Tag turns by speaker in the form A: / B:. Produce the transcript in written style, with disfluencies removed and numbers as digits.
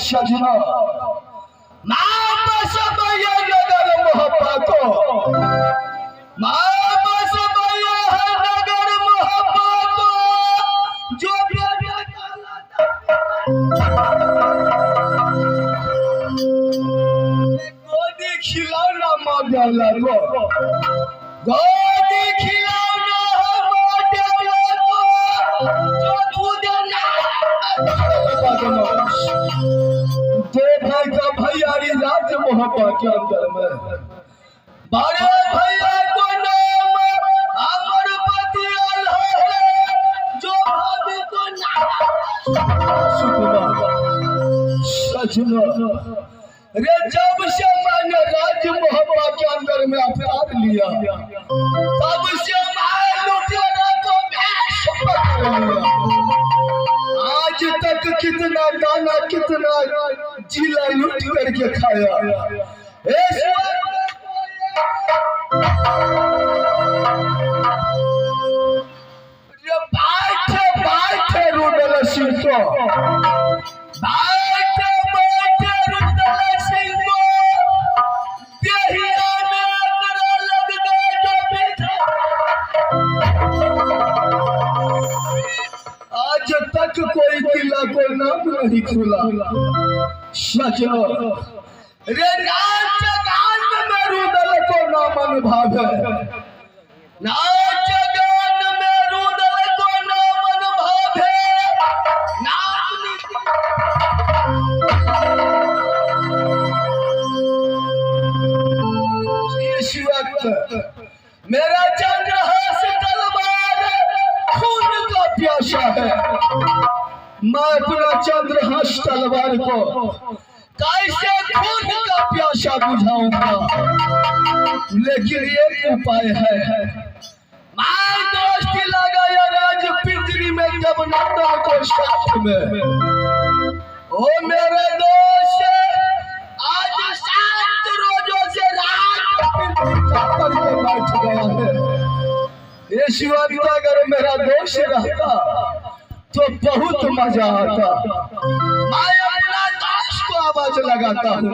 A: सजना नगर मोहब्बा को नगर मोहब्बा को जो गोदी खिलौना मॉडल को गोदी खिलौना मॉडल को जो तुझे दो भाई का भैयारी राज मोहब्बा के अंदर में बड़े भैया को नाम अमर पति है जो भाभी को नाम सजना रे जब से मैंने राज मोहब्बा के अंदर में अवतार लिया तब से मैं लुटेरा को भेष पकड़ लिया। आज तक कितना गाना कितना जिला लूट करके खाया बैठे बैठे रुदल सिंह को बैठे बैठे रुदल सिंह को देहिया में अकड़ा लग गए जो बैठा आज तक कोई किला को नाम नहीं खुला। सजनो रे नाच गान में रुदल को नामन भावे, नाच गान में रुदल को नामन भावे, इस वक्त मेरा चंद्रहास तलवार खून का प्यासा है। मैं अपना चंद्रहास तलवार को कैसे खून का प्यासा बुझाऊंगा, लेकिन एक उपाय है। मैं दोस्ती लगाया राज पिंजरी में जब नंदा को साथ में। ओ मेरे दोस्त, आज 7 रोजों से राज करके बैठ गया है। इस वक्त अगर मेरा दोस्त रहता तो बहुत मजा आता। मैं अपना दोस्त को आवाज लगाता हूँ।